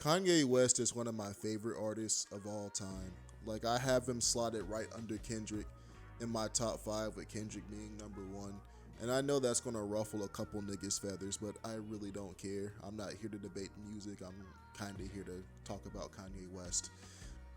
Kanye West is one of my favorite artists of all time. Like, I have him slotted right under Kendrick in my top five, with Kendrick being number one. And I know that's gonna ruffle a couple niggas' feathers, but I really don't care. I'm not here to debate music. I'm kind of here to talk about Kanye West.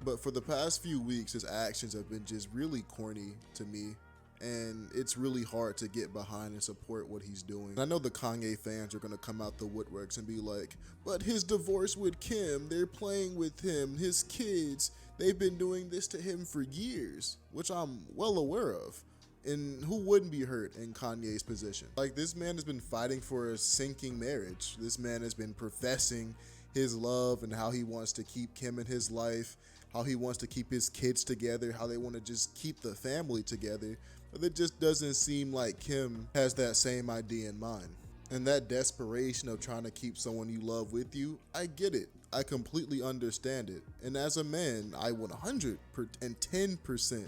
But for the past few weeks, his actions have been just really corny to me. And it's really hard to get behind and support what he's doing. I know the Kanye fans are gonna come out the woodworks and be like, but his divorce with Kim, they're playing with him, his kids, they've been doing this to him for years, which I'm well aware of. And who wouldn't be hurt in Kanye's position? Like, this man has been fighting for a sinking marriage. This man has been professing his love and how he wants to keep Kim in his life, how he wants to keep his kids together, how they want to just keep the family together. But it just doesn't seem like Kim has that same idea in mind. And that desperation of trying to keep someone you love with you, I get it. I completely understand it. And as a man, I 110%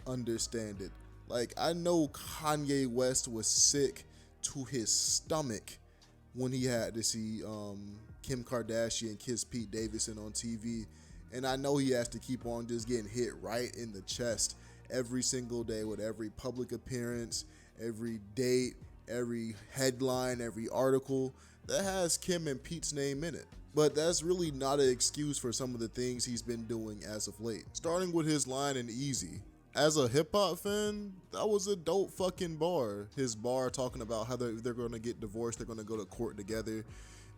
understand it. Like, I know Kanye West was sick to his stomach when he had to see Kim Kardashian kiss Pete Davidson on TV. And I know he has to keep on just getting hit right in the chest every single day with every public appearance, every date, every headline, every article that has Kim and Pete's name in it. But that's really not an excuse for some of the things he's been doing as of late. Starting with his line in Easy. As a hip hop fan, that was a dope fucking bar. His bar talking about how they're going to get divorced, they're going to go to court together,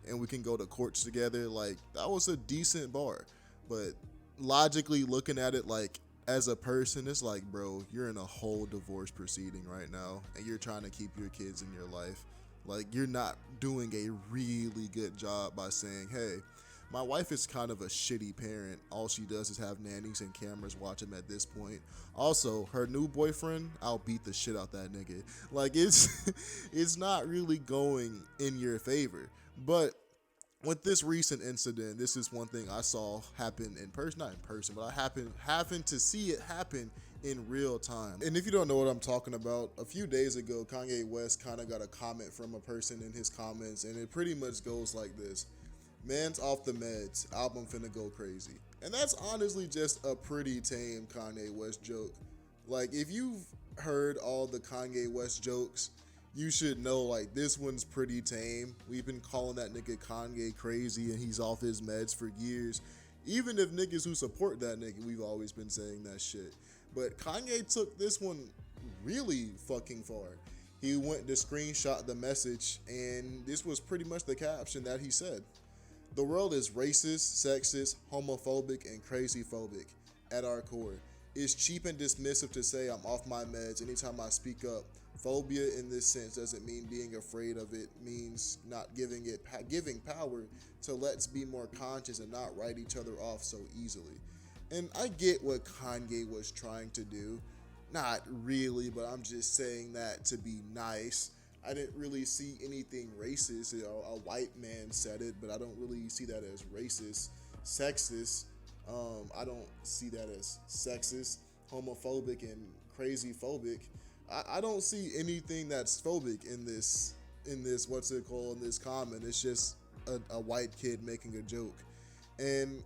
and we can go to courts together. Like, that was a decent bar. But logically looking at it, like, as a person, it's like, bro, you're in a whole divorce proceeding right now, and you're trying to keep your kids in your life. Like, you're not doing a really good job by saying, hey, my wife is kind of a shitty parent. All she does is have nannies and cameras watch him at this point. Also, her new boyfriend, I'll beat the shit out that nigga. Like, it's not really going in your favor. But with this recent incident, this is one thing I saw happen in person, not in person, but I happened to see it happen in real time. And if you don't know what I'm talking about, a few days ago, Kanye West kind of got a comment from a person in his comments, and it pretty much goes like this. Man's off the meds, album finna go crazy. And that's honestly just a pretty tame Kanye West joke. Like, if you've heard all the Kanye West jokes, you should know, like, this one's pretty tame. We've been calling that nigga Kanye crazy and he's off his meds for years. Even if niggas who support that nigga, we've always been saying that shit. But Kanye took this one really fucking far. He went to screenshot the message, and this was pretty much the caption that he said. The world is racist, sexist, homophobic, and crazy phobic at our core. It's cheap and dismissive to say I'm off my meds anytime I speak up. Phobia in this sense doesn't mean being afraid of it, means not giving power to let's be more conscious and not write each other off so easily. And I get what Kanye was trying to do. Not really, but I'm just saying that to be nice. I didn't really see anything racist. You know, a white man said it, but I don't really see that as racist. Sexist, I don't see that as sexist. Homophobic and crazy phobic. I don't see anything that's phobic in this what's it called, in this comment. It's just a white kid making a joke. And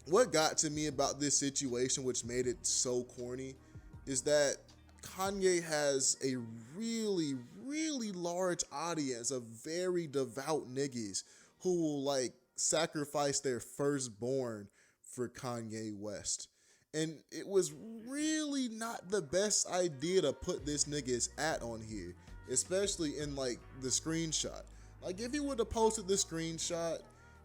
what got to me about this situation, which made it so corny, is that Kanye has a really, really large audience of very devout niggas who will, like, sacrifice their firstborn for Kanye West. And it was really not the best idea to put this nigga's at on here, especially in, like, the screenshot. Like, if he would have posted the screenshot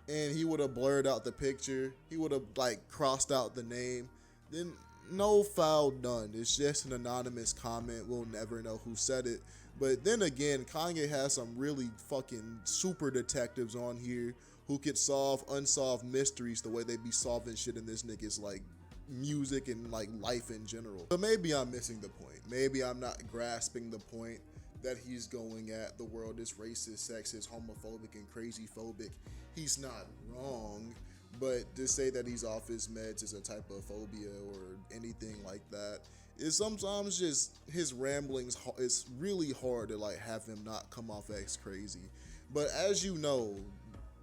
and he would have blurred out the picture, he would have, like, crossed out the name, then no foul done. It's just an anonymous comment. We'll never know who said it. But then again, Kanye has some really fucking super detectives on here who could solve unsolved mysteries the way they be solving shit in this nigga's, like, music and, like, life in general. But maybe I'm missing the point. Maybe I'm not grasping the point that he's going at. The world is racist, sexist, homophobic, and crazy phobic. He's not wrong. But to say that he's off his meds is a type of phobia or anything like that is sometimes just his ramblings. It's really hard to, like, have him not come off as crazy. But as you know,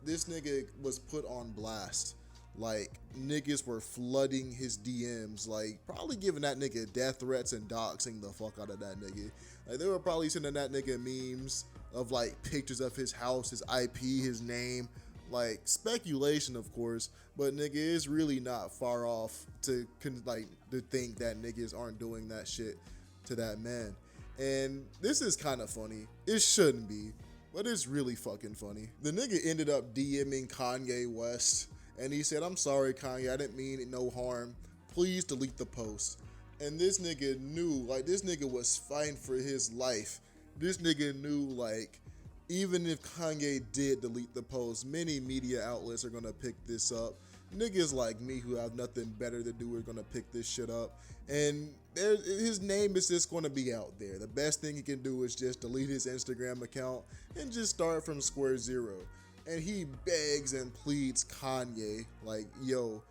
this nigga was put on blast. Like, niggas were flooding his DMs, like, probably giving that nigga death threats and doxing the fuck out of that nigga. Like, they were probably sending that nigga memes of, like, pictures of his house, his IP, his name. Like, speculation, of course, but nigga, it's really not far off to think that niggas aren't doing that shit to that man. And this is kind of funny. It shouldn't be, but it's really fucking funny. The nigga ended up DMing Kanye West, and he said, "I'm sorry, Kanye, I didn't mean no harm. Please delete the post." And this nigga knew, like, this nigga was fighting for his life. This nigga knew, like, even if Kanye did delete the post, many media outlets are gonna pick this up. Niggas like me who have nothing better to do are gonna pick this shit up. And his name is just gonna be out there. The best thing he can do is just delete his Instagram account and just start from square zero. And he begs and pleads Kanye, like, yo,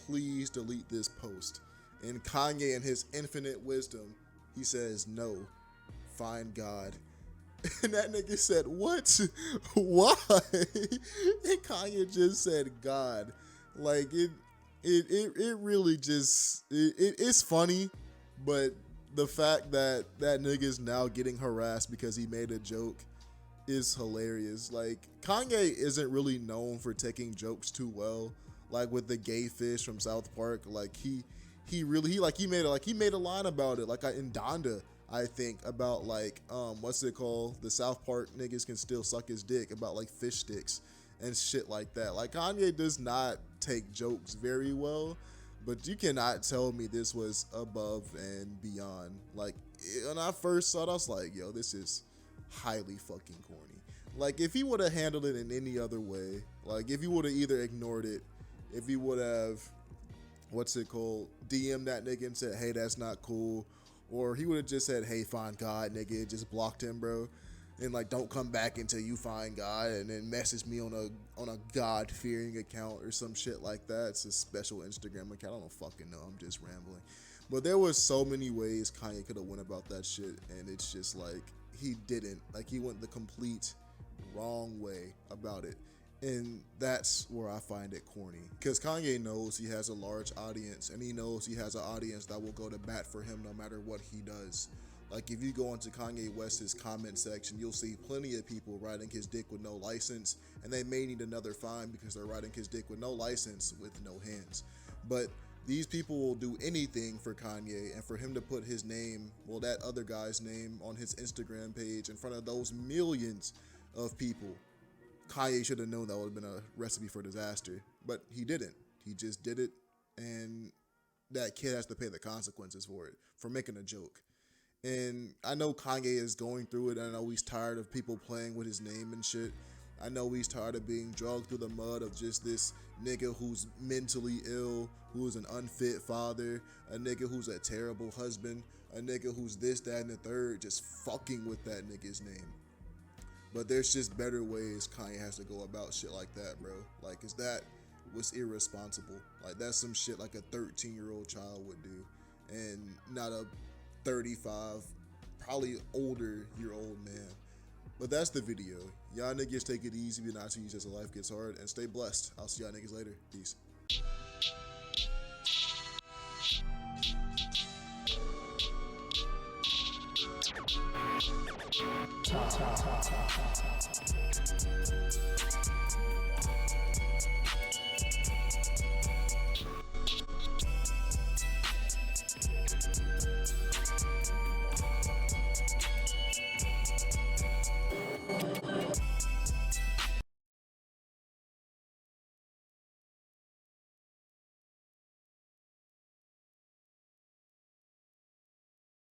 please delete this post. And Kanye, in his infinite wisdom, he says, no, find God. And that nigga said, what? Why? And Kanye just said God. Like, it really just, it's funny, but the fact that that nigga's now getting harassed because he made a joke is hilarious. Like, Kanye isn't really known for taking jokes too well. Like with the gay fish from South Park, like he made a line about it, like in Donda, I think, about like what's it called? The South Park niggas can still suck his dick, about like fish sticks and shit like that. Like, Kanye does not take jokes very well, but you cannot tell me this was above and beyond. Like, when I first saw it, I was like, yo, this is highly fucking corny. Like, if he would have handled it in any other way, like if he would have either ignored it, if he would have, what's it called, DM that nigga and said, hey, that's not cool, or he would have just said, hey, find God, nigga, just blocked him, bro, and like, don't come back until you find God, and then message me on a God-fearing account or some shit like that. It's a special Instagram account. I don't fucking know. I'm just rambling. But there was so many ways Kanye could have went about that shit, and it's just like, he didn't. Like, he went the complete wrong way about it. And that's where I find it corny, because Kanye knows he has a large audience, and he knows he has an audience that will go to bat for him no matter what he does. Like, if you go into Kanye West's comment section, you'll see plenty of people riding his dick with no license, and they may need another fine because they're riding his dick with no license with no hands. But these people will do anything for Kanye, and for him to put his name, well, that other guy's name, on his Instagram page in front of those millions of people, Kanye should have known that would have been a recipe for disaster, but he didn't. He just did it, and that kid has to pay the consequences for it, for making a joke. And I know Kanye is going through it. I know he's tired of people playing with his name and shit. I know he's tired of being dragged through the mud of just this nigga who's mentally ill, who's an unfit father, a nigga who's a terrible husband, a nigga who's this, that, and the third, just fucking with that nigga's name. But there's just better ways Kanye has to go about shit like that, bro. Like, cause that was irresponsible. Like, that's some shit like a 13-year-old child would do, and not a 35, probably older year-old man. But that's the video. Y'all niggas take it easy, be not too easy as life gets hard, and stay blessed. I'll see y'all niggas later. Peace.